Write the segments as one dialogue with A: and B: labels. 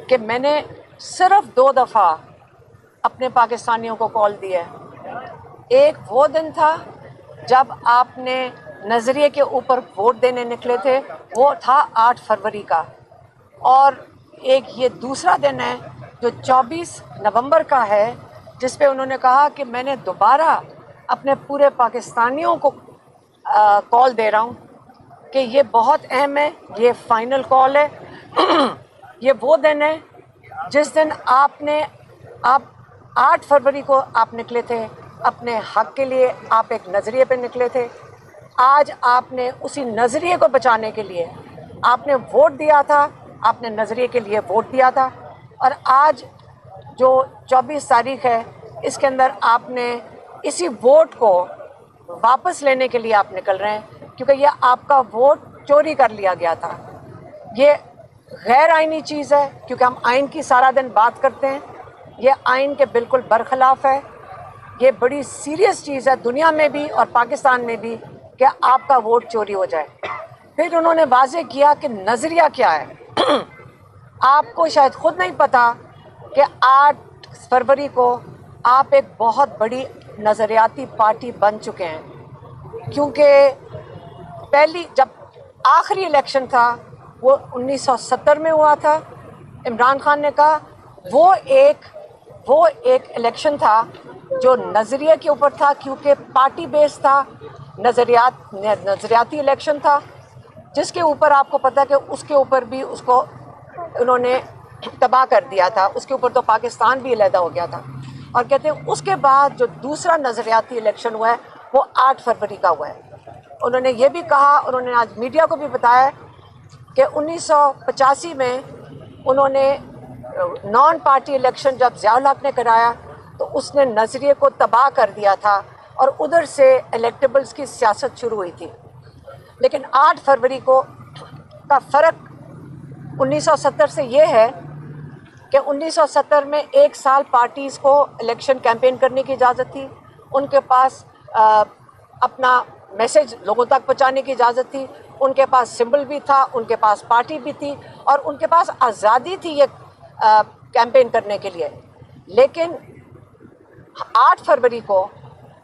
A: کہ میں نے صرف 2 دفعہ اپنے پاکستانیوں کو کال دی ہے۔ ایک وہ دن تھا جب آپ نے نظریے کے اوپر ووٹ دینے نکلے تھے، وہ تھا 8 فروری کا، اور ایک یہ دوسرا دن ہے جو 24 نومبر کا ہے، جس پہ انہوں نے کہا کہ میں نے دوبارہ اپنے پورے پاکستانیوں کو کال دے رہا ہوں کہ یہ بہت اہم ہے، یہ فائنل کال ہے۔ یہ وہ دن ہے جس دن آپ 8 فروری کو آپ نکلے تھے اپنے حق کے لیے، آپ ایک نظریے پہ نکلے تھے۔ آج آپ نے اسی نظریے کو بچانے کے لیے آپ نے ووٹ دیا تھا، آپ نے نظریے کے لیے ووٹ دیا تھا، اور آج جو 24 تاریخ ہے اس کے اندر آپ نے اسی ووٹ کو واپس لینے کے لیے آپ نکل رہے ہیں، کیونکہ یہ آپ کا ووٹ چوری کر لیا گیا تھا۔ یہ غیر آئینی چیز ہے، کیونکہ ہم آئین کی سارا دن بات کرتے ہیں، یہ آئین کے بالکل برخلاف ہے۔ یہ بڑی سیریس چیز ہے دنیا میں بھی اور پاکستان میں بھی کہ آپ کا ووٹ چوری ہو جائے۔ پھر انہوں نے واضح کیا کہ نظریہ کیا ہے۔ آپ کو شاید خود نہیں پتا کہ 8 فروری کو آپ ایک بہت بڑی نظریاتی پارٹی بن چکے ہیں، کیونکہ جب آخری الیکشن تھا وہ 1970 میں ہوا تھا۔ عمران خان نے کہا وہ ایک الیکشن تھا جو نظریے کے اوپر تھا، کیونکہ پارٹی بیس تھا، نظریاتی الیکشن تھا، جس کے اوپر آپ کو پتہ کہ اس کے اوپر بھی اس کو انہوں نے تباہ کر دیا تھا، اس کے اوپر تو پاکستان بھی علیحدہ ہو گیا تھا۔ اور کہتے ہیں اس کے بعد جو دوسرا نظریاتی الیکشن ہوا ہے وہ 8 فروری کا ہوا ہے۔ انہوں نے یہ بھی کہا، انہوں نے آج میڈیا کو بھی بتایا کہ 1985 میں انہوں نے نان پارٹی الیکشن جب ضیاء الحق نے کرایا تو اس نے نظریے کو تباہ کر دیا تھا، اور ادھر سے الیکٹیبلز کی سیاست شروع ہوئی تھی۔ لیکن 8 فروری کو کا فرق 1970 سے یہ ہے کہ 1970 میں 1 سال پارٹیز کو الیکشن کیمپین کرنے کی اجازت تھی، ان کے پاس اپنا میسج لوگوں تک پہنچانے کی اجازت تھی، ان کے پاس سمبل بھی تھا، ان کے پاس پارٹی بھی تھی، اور ان کے پاس آزادی تھی یہ کیمپین کرنے کے لیے۔ لیکن 8 فروری کو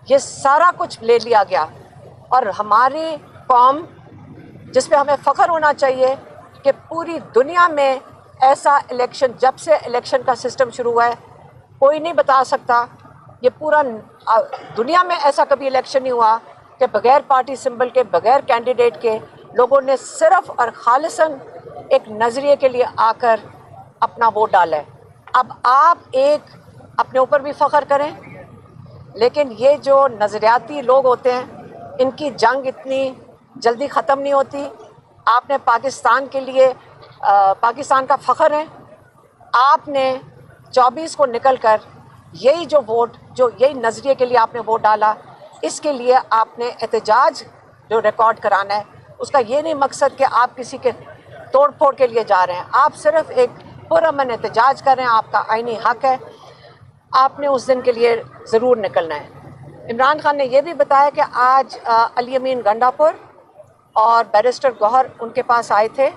A: یہ سارا کچھ لے لیا گیا، اور ہماری قوم، جس پہ ہمیں فخر ہونا چاہیے کہ پوری دنیا میں ایسا الیکشن، جب سے الیکشن کا سسٹم شروع ہوا ہے کوئی نہیں بتا سکتا، یہ پورا دنیا میں ایسا کبھی الیکشن نہیں ہوا کہ بغیر پارٹی سمبل کے، بغیر کینڈیڈیٹ کے لوگوں نے صرف اور خالصاً ایک نظریے کے لیے آ کر اپنا ووٹ ڈالا ہے۔ اب آپ اپنے اوپر بھی فخر کریں، لیکن یہ جو نظریاتی لوگ ہوتے ہیں ان کی جنگ اتنی جلدی ختم نہیں ہوتی۔ آپ نے پاکستان کے لیے پاکستان کا فخر ہے، آپ نے 24 کو نکل کر یہی جو ووٹ، جو یہی نظریے کے لیے آپ نے ووٹ ڈالا، اس کے لیے آپ نے احتجاج جو ریکارڈ کرانا ہے، اس کا یہ نہیں مقصد کہ آپ کسی کے توڑ پھوڑ کے لیے جا رہے ہیں، آپ صرف ایک پرامن احتجاج کر رہے ہیں، آپ کا آئینی حق ہے، آپ نے اس دن کے لیے ضرور نکلنا ہے۔ عمران خان نے یہ بھی بتایا کہ آج علی امین گنڈاپور اور بیرسٹر گوہر ان کے پاس آئے تھے،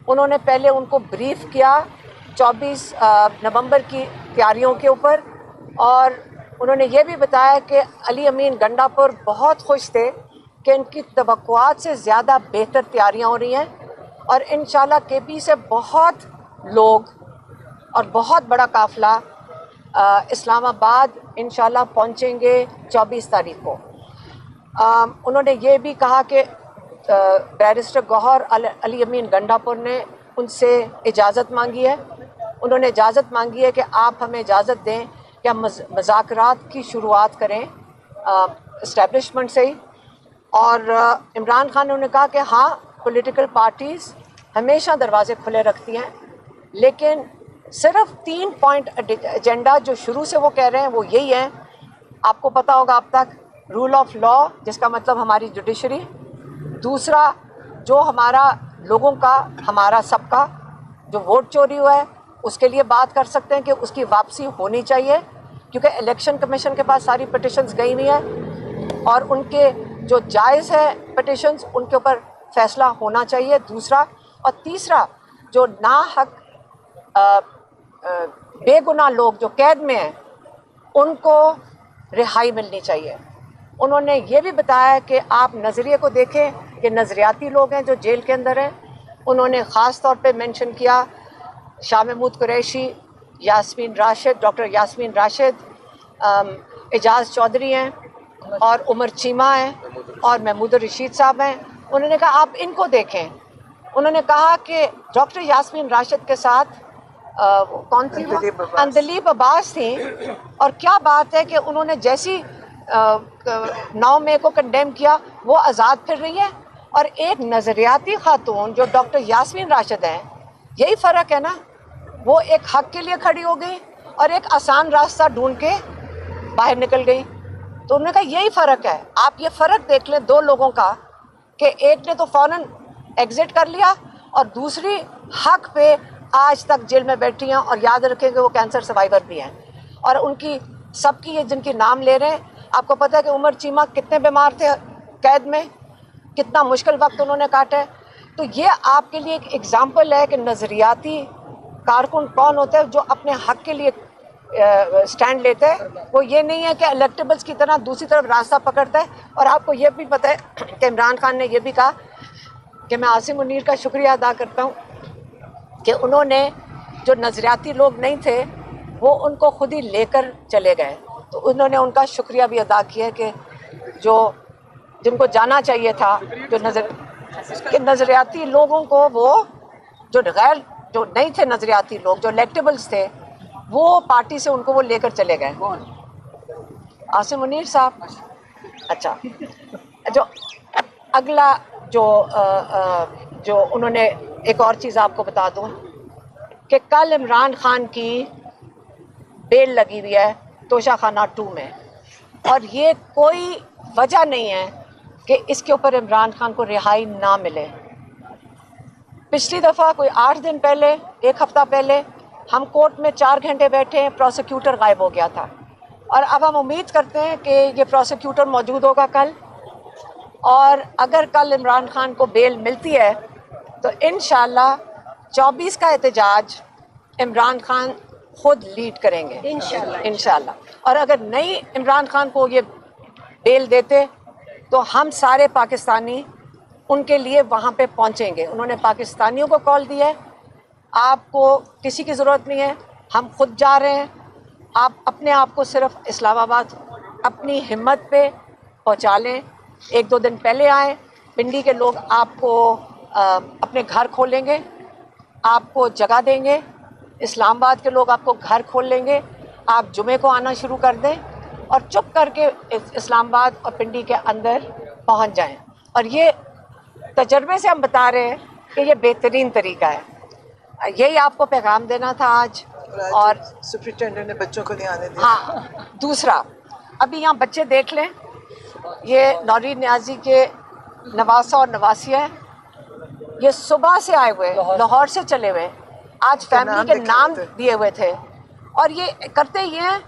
A: انہوں نے پہلے ان کو بریف کیا 24 نومبر کی تیاریوں کے اوپر، اور انہوں نے یہ بھی بتایا کہ علی امین گنڈاپور بہت خوش تھے کہ ان کی توقعات سے زیادہ بہتر تیاریاں ہو رہی ہیں، اور انشاءاللہ کے پی سے بہت لوگ اور بہت بڑا قافلہ اسلام آباد انشاءاللہ پہنچیں گے 24 تاریخ کو۔ انہوں نے یہ بھی کہا کہ بیرسٹر گوہر علی امین گنڈاپور نے ان سے اجازت مانگی ہے، انہوں نے اجازت مانگی ہے کہ آپ ہمیں اجازت دیں کہ ہم مذاکرات کی شروعات کریں اسٹیبلشمنٹ سے ہی۔ اور عمران خان نے کہا کہ ہاں، پولیٹیکل پارٹیز ہمیشہ دروازے کھلے رکھتی ہیں، لیکن صرف 3 پوائنٹ ایجنڈا جو شروع سے وہ کہہ رہے ہیں وہ یہی ہیں، آپ کو پتہ ہوگا اب تک، رول آف لا، جس کا مطلب ہماری جوڈیشری، دوسرا جو ہمارا لوگوں کا، ہمارا سب کا جو ووٹ چوری ہوا ہے اس کے لیے بات کر سکتے ہیں کہ اس کی واپسی ہونی چاہیے، کیونکہ الیکشن کمیشن کے پاس ساری پٹیشنز گئی ہوئی ہیں اور ان کے جو جائز ہے پٹیشنز ان کے اوپر فیصلہ ہونا چاہیے، دوسرا، اور تیسرا جو ناحق بے گناہ لوگ جو قید میں ہیں ان کو رہائی ملنی چاہیے. انہوں نے یہ بھی بتایا کہ آپ نظریے کو دیکھیں کہ نظریاتی لوگ ہیں جو جیل کے اندر ہیں. انہوں نے خاص طور پہ مینشن کیا شاہ محمود قریشی، یاسمین راشد، ڈاکٹر یاسمین راشد، اعجاز چودھری ہیں اور عمر چیمہ ہیں اور محمود الرشید صاحب ہیں. انہوں نے کہا آپ ان کو دیکھیں. انہوں نے کہا کہ ڈاکٹر یاسمین راشد کے ساتھ کون تھی وہ؟ اندلیب عباس تھیں، اور کیا بات ہے کہ انہوں نے جیسی 9 مئی کو کنڈیم کیا وہ آزاد پھر رہی ہے، اور ایک نظریاتی خاتون جو ڈاکٹر یاسمین راشد ہیں، یہی فرق ہے نا. وہ ایک حق کے لیے کھڑی ہو گئی اور ایک آسان راستہ ڈھونڈ کے باہر نکل گئی. تو انہوں نے کہا یہی فرق ہے. آپ یہ فرق دیکھ لیں دو لوگوں کا کہ ایک نے تو فوراً ایگزٹ کر لیا اور دوسری حق پہ آج تک جیل میں بیٹھی ہیں، اور یاد رکھیں کہ وہ کینسر سروائیور بھی ہیں. اور ان کی سب کی یہ جن کی نام لے رہے ہیں، آپ کو پتہ ہے کہ عمر چیمہ کتنے بیمار تھے قید میں، کتنا مشکل وقت انہوں نے کاٹا ہے. تو یہ آپ کے لیے ایک ایگزامپل ہے کہ نظریاتی کارکن کون ہوتا ہے جو اپنے حق کے لیے سٹینڈ لیتا ہے. وہ یہ نہیں ہے کہ الیکٹیبلز کی طرح دوسری طرف راستہ پکڑتا ہے. اور آپ کو یہ بھی پتہ ہے کہ عمران خان نے یہ بھی کہا کہ میں عاصم منیر کا شکریہ ادا کرتا ہوں کہ انہوں نے جو نظریاتی لوگ نہیں تھے وہ ان کو خود ہی لے کر چلے گئے. تو انہوں نے ان کا شکریہ بھی ادا کیا کہ جن کو جانا چاہیے تھا، کہ نظریاتی لوگوں کو وہ جو نہیں تھے نظریاتی لوگ، جو الیکٹیبلز تھے، وہ پارٹی سے ان کو وہ لے کر چلے گئے. عاصم منیر صاحب. اچھا، جو اگلا جو انہوں نے ایک اور چیز آپ کو بتا دوں کہ کل عمران خان کی بیل لگی ہوئی ہے توشہ خانہ 2 میں، اور یہ کوئی وجہ نہیں ہے کہ اس کے اوپر عمران خان کو رہائی نہ ملے. پچھلی دفعہ کوئی 8 دن پہلے، 1 ہفتہ پہلے، ہم کورٹ میں 4 گھنٹے بیٹھے ہیں، پروسیکیوٹر غائب ہو گیا تھا. اور اب ہم امید کرتے ہیں کہ یہ پروسیکیوٹر موجود ہوگا کل، اور اگر کل عمران خان کو بیل ملتی ہے تو انشاءاللہ 24 کا احتجاج عمران خان خود لیڈ کریں گے انشاءاللہ. اور اگر نہیں عمران خان کو یہ بیل دیتے تو ہم سارے پاکستانی ان کے لیے وہاں پہ پہنچیں گے. انہوں نے پاکستانیوں کو کال دیا ہے، آپ کو کسی کی ضرورت نہیں ہے، ہم خود جا رہے ہیں. آپ اپنے آپ کو صرف اسلام آباد اپنی ہمت پہ پہنچا لیں. 1-2 دن پہلے آئیں. پنڈی کے لوگ آپ کو اپنے گھر کھولیں گے، آپ کو جگہ دیں گے. اسلام آباد کے لوگ آپ کو گھر کھول لیں گے. آپ جمعے کو آنا شروع کر دیں اور چپ کر کے اسلام آباد اور پنڈی کے اندر پہنچ جائیں. اور یہ تجربے سے ہم بتا رہے ہیں کہ یہ بہترین طریقہ ہے. یہی آپ کو پیغام دینا تھا آج. اور
B: سپرنٹینڈنٹ نے بچوں کو نہیں آنے دیا.
A: ہاں، دوسرا ابھی یہاں بچے دیکھ لیں، یہ نوری نیازی کے نواسہ اور نواسیہ ہیں. یہ صبح سے آئے ہوئے، لاہور سے چلے ہوئے، آج فیملی کے نام دیے ہوئے تھے. اور یہ کرتے یہ ہیں،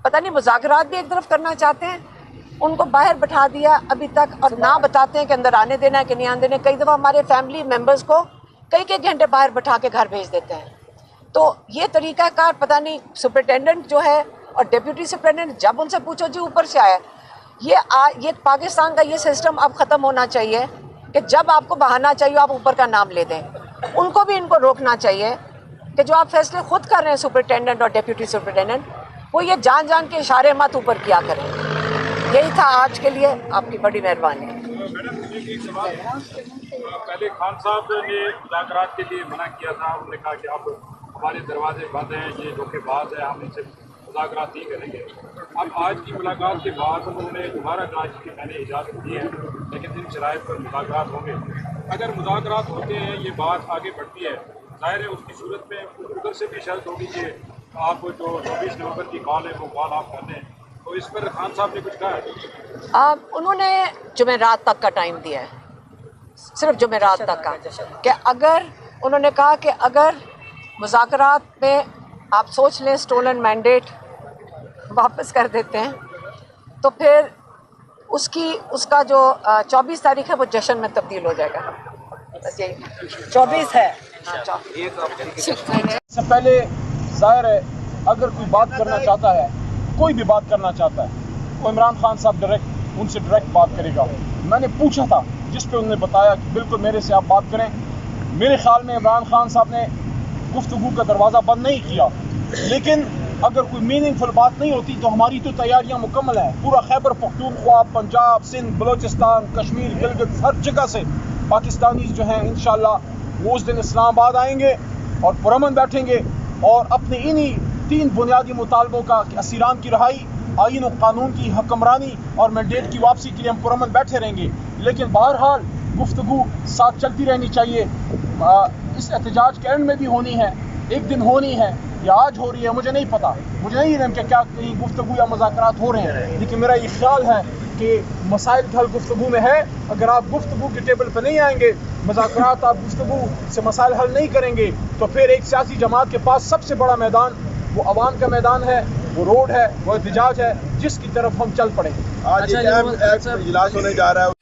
A: پتہ نہیں مذاکرات بھی ایک طرف کرنا چاہتے ہیں. ان کو باہر بٹھا دیا ابھی تک، اور نہ بتاتے ہیں کہ اندر آنے دینا ہے کہ نہیں آنے دینا. کئی دفعہ ہمارے فیملی ممبرز کو کئی گھنٹے باہر بٹھا کے گھر بھیج دیتے ہیں. تو یہ طریقہ کار پتہ نہیں سپرنٹینڈنٹ جو ہے اور ڈپٹی سپرنٹینڈنٹ، جب ان سے پوچھو جی اوپر سے آیا. یہ پاکستان کا یہ سسٹم اب ختم ہونا چاہیے کہ جب آپ کو بہانا چاہیے آپ اوپر کا نام لے دیں. ان کو بھی ان کو روکنا چاہیے کہ جو آپ فیصلے خود کر رہے ہیں سپرنٹینڈنٹ اور ڈپٹی سپرنٹینڈنٹ، وہ یہ جان جان کے اشارے مت اوپر کیا کریں. یہی تھا آج کے لیے. آپ کی بڑی مہربانی.
C: پہلے خان صاحب نے مذاکرات کے لیے منع کیا تھا. انہوں نے کہا کہ اب ہمارے دروازے بند ہیں، یہ دھوکے باز ہے، ہم ان سے مذاکرات نہیں کریں گے. اب آج کی ملاقات کے بعد انہوں نے دوبارہ کہا کہ میں نے اجازت دی ہے لیکن ان شرائط پر مذاکرات ہوں گے. اگر مذاکرات ہوتے ہیں، یہ بات آگے بڑھتی ہے، ظاہر ہے اس کی صورت میں ادھر سے بھی شرط ہوگی کہ آپ جو 24 نومبر کی کال ہے وہ کال آپ کر لیں. تو اس پر خان صاحب نے کچھ کہا ہے؟
A: انہوں نے جمعرات تک کا ٹائم دیا ہے، صرف جمعرات تک کا، کہ اگر انہوں نے کہا کہ اگر مذاکرات میں آپ سوچ لیں اسٹولن مینڈیٹ واپس کر دیتے ہیں تو پھر اس کا جو 24 تاریخ ہے وہ جشن میں تبدیل ہو جائے گا. بس یہی
B: 24 ہے.
A: کرنا چاہتی ہوں۔
D: سے پہلے ظاہر ہے اگر کوئی بات کرنا چاہتا ہے، کوئی بھی بات کرنا چاہتا ہے، وہ عمران خان صاحب ان سے ڈائریکٹ بات کرے گا۔ میں نے پوچھا تھا جس پہ انہوں نے بتایا کہ بالکل میرے سے آپ بات کریں۔ میرے خیال میں عمران خان صاحب نے گفتگو کا دروازہ بند نہیں کیا، لیکن اگر کوئی میننگ فل بات نہیں ہوتی تو ہماری تو تیاریاں مکمل ہیں۔ پورا خیبر پختونخوا، پنجاب، سندھ، بلوچستان، کشمیر، گلگت، ہر جگہ سے پاکستانی جو ہیں انشاءاللہ وہ اس دن اسلام آباد آئیں گے اور پرامن بیٹھیں گے اور اپنے انہی 3 بنیادی مطالبوں کا کہ اسیران کی رہائی، آئین و قانون کی حکمرانی اور مینڈیٹ کی واپسی کے لیے ہم پرامن بیٹھے رہیں گے۔ لیکن بہرحال گفتگو ساتھ چلتی رہنی چاہیے۔ اس احتجاج کے اینڈ میں بھی ہونی ہے، ایک دن ہونی ہے یا آج ہو رہی ہے مجھے نہیں پتا، مجھے نہیں علم کہ کیا کہیں گفتگو یا مذاکرات ہو رہے ہیں، لیکن میرا یہ خیال ہے کہ مسائل کا حل گفتگو میں ہے۔ اگر آپ گفتگو کے ٹیبل پہ نہیں آئیں گے، مذاکرات آپ گفتگو سے مسائل حل نہیں کریں گے، تو پھر ایک سیاسی جماعت کے پاس سب سے بڑا میدان وہ عوام کا میدان ہے، وہ روڈ ہے، وہ احتجاج ہے، جس کی طرف ہم چل پڑیں۔
E: آج ایک اہم اجلاس ہونے جا رہا ہے۔